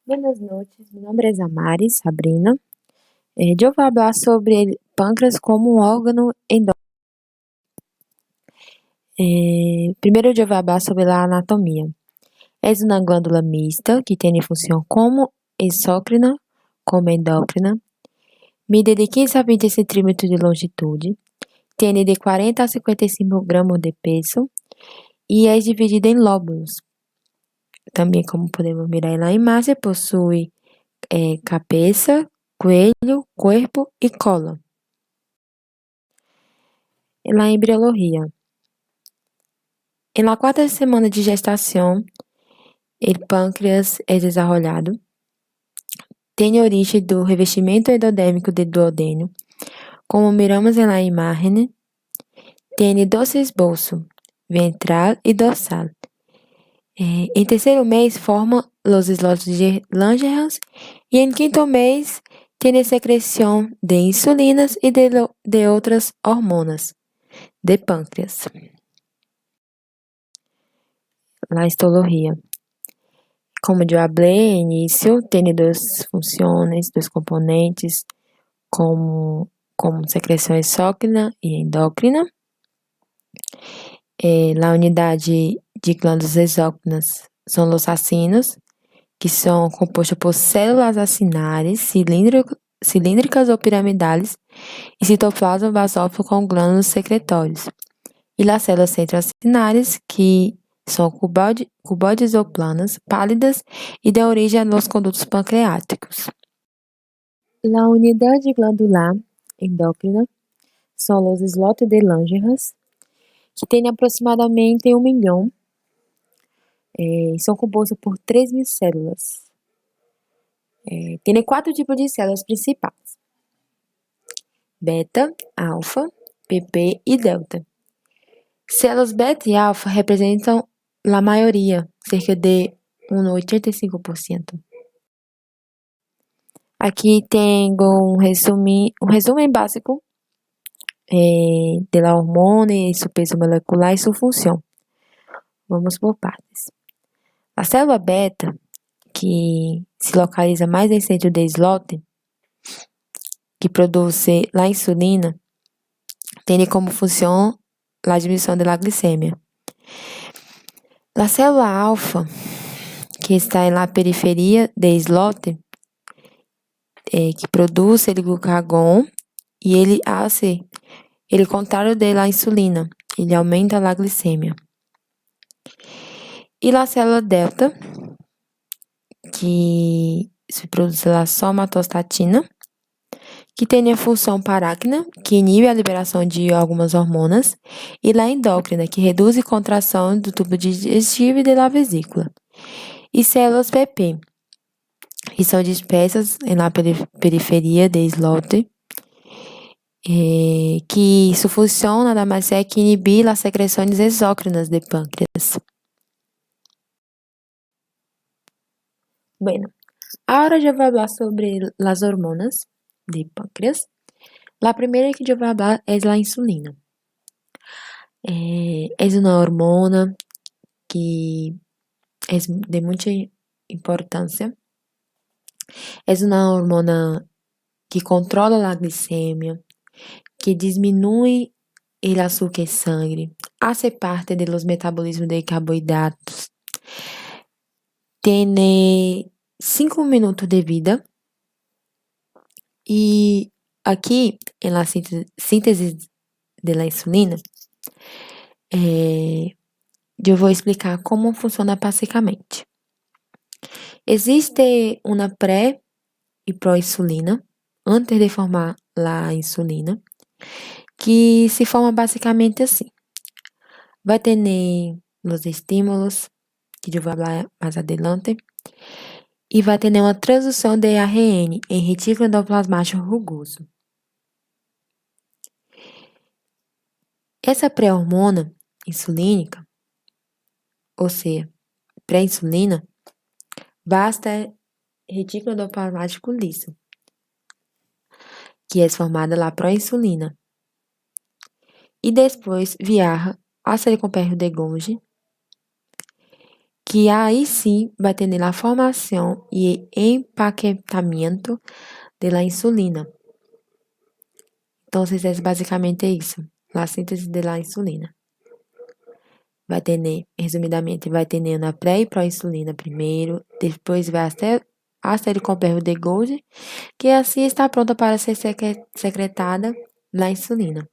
Buenas noches, mi nombre es Amaris Sabrina. Yo voy a hablar sobre el páncreas como un órgano endócrino. Primero yo voy a hablar sobre la anatomía. Es una glándula mixta que tiene función como exócrina como endócrina. Mide de 15 a 20 centímetros de longitud. Tiene de 40 a 55 gramos de peso y es dividida en lóbulos. Também, como podemos mirar na imagem, possui cabeça, coelho, corpo e cola. En la embriología. En la cuarta semana de gestación, el páncreas é desarrollado. Tem origem do revestimento endodérmico do duodeno. Como miramos na imagem, tem 2 esboços, ventral e dorsal. Em terceiro mês, forma os islotes de Langerhans e em quinto mês, tem secreção de insulinas e de outras hormonas de pâncreas. La histología. Como eu falei no início, tem 2 funções, 2 componentes, como secreção exócrina e endócrina. La unidade de glândulas exócrinas são os acinos, que são compostos por células acinares cilíndricas ou piramidales e citoplasma basófilo com glândulos secretórios. E as células centroacinares, que são cuboides ou planas, pálidas e dão origem aos condutos pancreáticos. A unidade glandular endócrina são os islotes de Langerhans, que tem aproximadamente 1 milhão. São compostos por 3.000 células. Tem 4 tipos de células principais: beta, alfa, PP e delta. Células beta e alfa representam a maioria, cerca de 85%. Aqui tenho um resumo básico da hormona e seu peso molecular e sua função. Vamos por partes. A célula beta, que se localiza mais em centro do islote, que produz a insulina, tem como função a diminuição da glicemia. A célula alfa, que está na periferia do islote, que produz o glucagon e ele hace o contrário da insulina, ele aumenta a glicemia. E a célula delta, que se produz a somatostatina, que tem a função paráquina, que inibe a liberação de algumas hormonas, e a endócrina, que reduz a contração do tubo digestivo e da vesícula. E células PP, que são dispersas na periferia do islote, que sua função nada mais é que inibir as secreções exócrinas de pâncreas. Bueno, agora eu vou falar sobre as hormonas de pâncreas. A primeira que eu vou falar é a insulina. É uma hormona que é de muita importância. É uma hormona que controla a glicemia, que diminui o açúcar em sangue, hace parte de los metabolismos de carboidratos. Tem 5 minutos de vida. E aqui, na síntese da insulina, eu vou explicar como funciona basicamente. Existe uma pré e pró-insulina antes de formar a insulina, que se forma basicamente assim. Vai ter os estímulos, que eu vou falar mais adelante, e vai ter uma transdução de ARN em retículo endoplasmático rugoso. Essa pré-hormona insulínica, ou seja, pré-insulina, basta retículo endoplasmático liso, que é formada lá pró-insulina. E depois viaja hacia o complexo de Golgi, que ahí sí va a tener la formación y empaquetamiento de la insulina. Entonces es básicamente eso, la síntesis de la insulina. Vai ter, resumidamente, vai ter na pré e pró-insulina primeiro, depois vai a complejo de Golgi, que assim está pronta para ser secretada na insulina,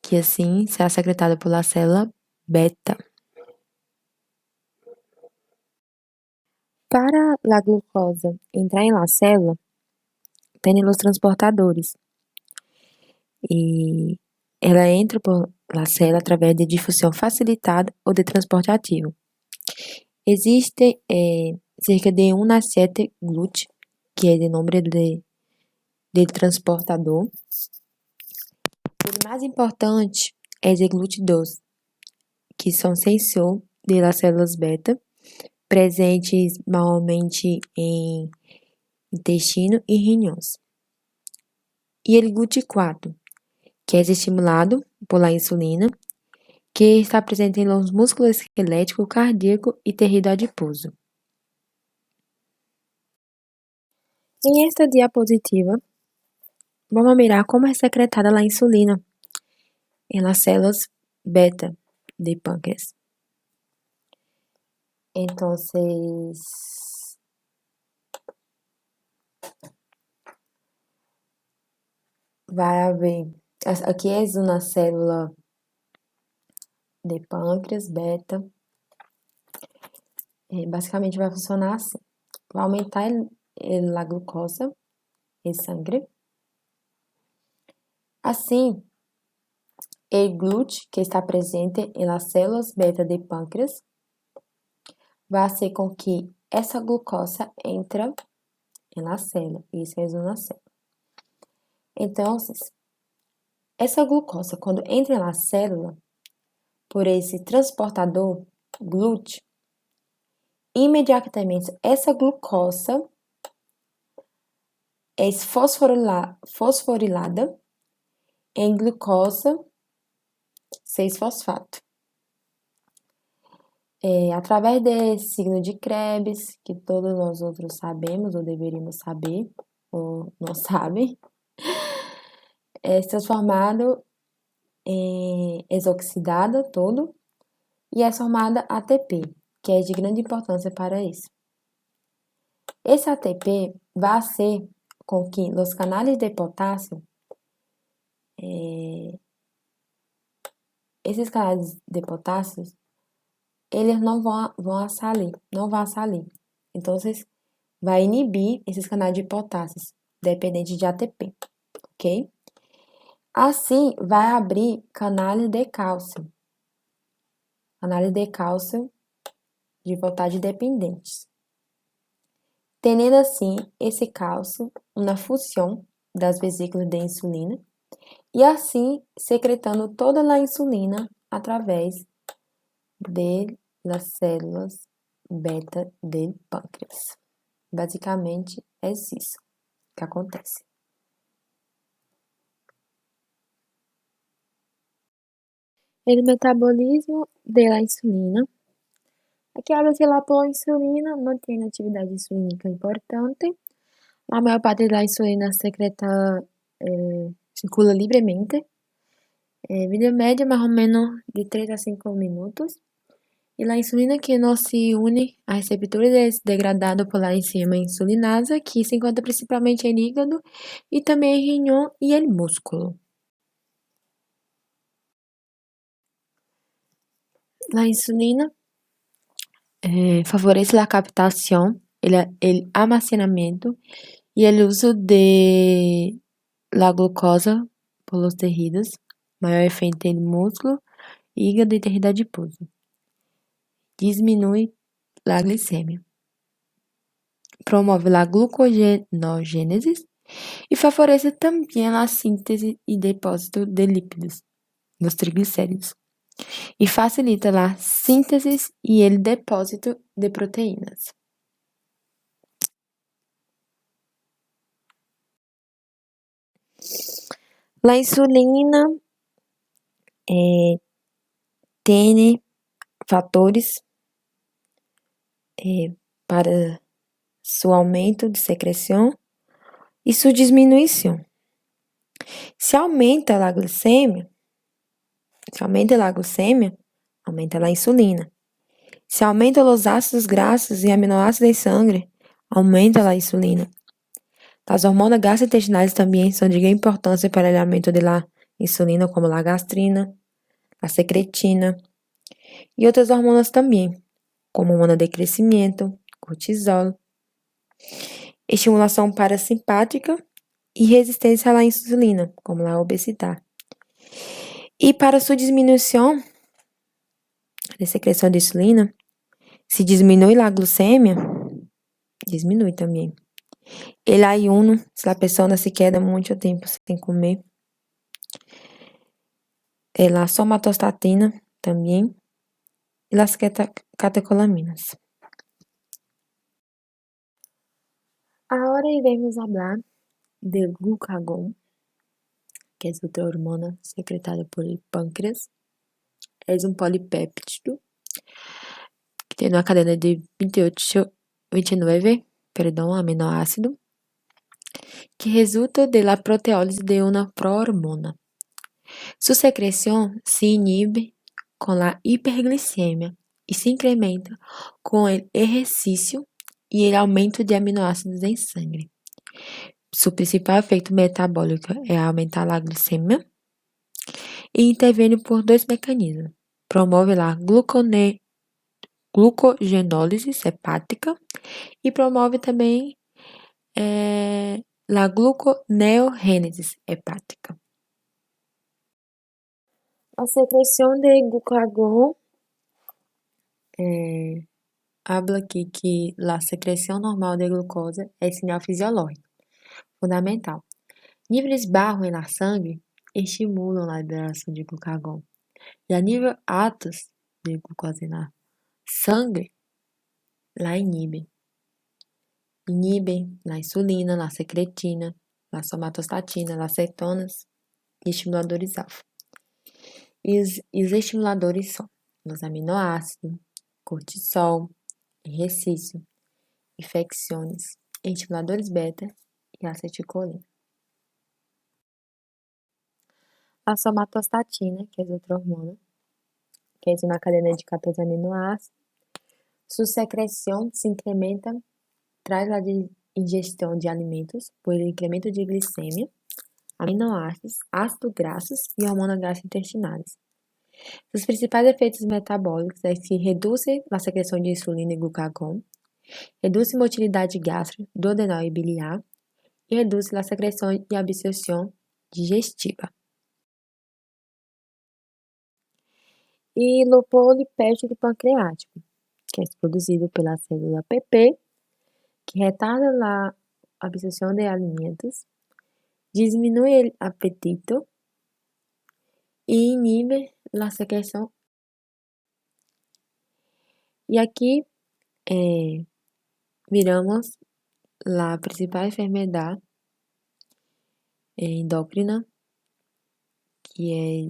que assim será secretada pela célula beta. Para a glucosa entrar em la célula, tem os transportadores. E ela entra por la célula através de difusão facilitada ou de transporte ativo. Existe cerca de 1 a 7 GLUT, que é o nome de transportador. O mais importante é o GLUT2, que são sensor das células beta, presentes maiormente em intestino e rinhões. E o GLUT4, que é estimulado por la insulina, que está presente nos músculos esquelético, cardíaco e tecido adiposo. Em esta diapositiva, vamos mirar como é secretada a insulina em las células beta de pâncreas. Entonces, vai haver, aqui é uma célula de pâncreas beta, basicamente vai funcionar assim, vai aumentar a glucosa em sangue, assim, o GLUT que está presente em las células beta de pâncreas vai fazer com que essa glucosa entre na célula, isso é uma célula. Então, essa glucosa, quando entra na célula, por esse transportador GLUT, imediatamente essa glucosa é fosforilada em glucosa 6-fosfato. Através desse signo de Krebs, que todos nós outros sabemos, ou deveríamos saber, ou não sabem, é transformado em desoxidada todo e é formada ATP, que é de grande importância para isso. Esse ATP vai ser com que os canais de potássio, esses canais de potássio, eles não vão salir. Então, vai inibir esses canais de potássio, dependente de ATP, ok? Assim, vai abrir canais de cálcio de voltagem dependentes. Tendo assim esse cálcio na função das vesículas de insulina e assim secretando toda a insulina através das células beta do pâncreas. Basicamente é isso que acontece. O metabolismo da insulina. Aqui habla-se la insulina, não tem atividade insulínica importante. A maior parte da insulina secreta circula livremente. Vida média mais ou menos de 3 a 5 minutos. E a insulina que não se une a receptores degradado por la enzima insulinasa, que se encontra principalmente em hígado e também em rinhão e em músculo. A insulina favorece a captação, o almacenamento e o uso de la glucosa por los tejidos, maior efeito em músculo, hígado e tecido adiposo. Diminui a glicemia. Promove a glucogenogênese e favorece também a síntese e depósito de lípidos, nos triglicéridos. E facilita a síntese e o depósito de proteínas. A insulina tem fatores para su aumento de secreção e sua diminuição. Se aumenta a glicemia, aumenta a insulina. Se aumenta os ácidos graxos e aminoácidos em sangue, aumenta a insulina. As hormonas gastrointestinais também são de grande importância para o aumento da insulina, como a gastrina, a secretina e outras hormonas também, como hormona de crescimento, cortisol, estimulação parasimpática e resistência à insulina, como a obesidade. E para sua diminuição de secreção de insulina, se diminui a glicemia, diminui também. El ayuno, se a pessoa se queda muito tempo sem comer. A somatostatina também. E as catecolaminas. Agora iremos falar do glucagon, que é outra hormona secretada por pâncreas. É polipéptido que tem uma cadeia de 29 aminoácidos que resulta da proteólise de uma prohormona. Sua secreção se inibe com a hiperglicemia e se incrementa com o exercício e o aumento de aminoácidos em sangue. Seu principal efeito metabólico é aumentar a glicemia e intervém por dois mecanismos. Promove a glucogenólise hepática e promove também a gluconeogênese hepática. A secreção de glucagon habla aqui que a secreção normal de glucosa é sinal fisiológico fundamental. Níveis baixos na sangue estimulam a liberação de glucagon e a níveis altos de glucose na sangue la inibem a insulina, a secretina, a somatostatina, as cetonas e estimuladores alfa. E os estimuladores são os aminoácidos, cortisol, exercício, infecções, estimuladores beta e acetilcolina. A somatostatina, que é outra hormona, que é uma cadeia de 14 aminoácidos, sua secreção se incrementa traz a ingestão de alimentos por incremento de glicemia, aminoácidos, ácidos graxos e hormonas gastrointestinais. Os principais efeitos metabólicos é que reduz a secreção de insulina e glucagon, reduz a motilidade gástrica, duodenal e biliar e reduz a secreção e absorção digestiva. E o polipéptido pancreático, que é produzido pela célula PP, que retarda a absorção de alimentos, diminui o apetite e inibe a secreção. E aqui miramos a principal enfermidade endócrina, que é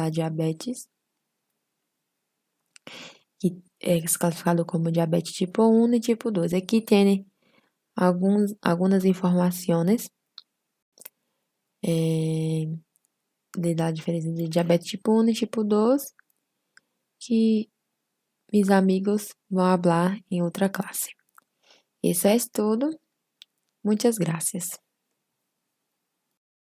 a diabetes, que é classificado como diabetes tipo 1 e tipo 2. Aqui tem algumas informações da diferença de diabetes tipo 1 e tipo 2, que meus amigos vão falar em outra classe. Isso é tudo. Muitas graças.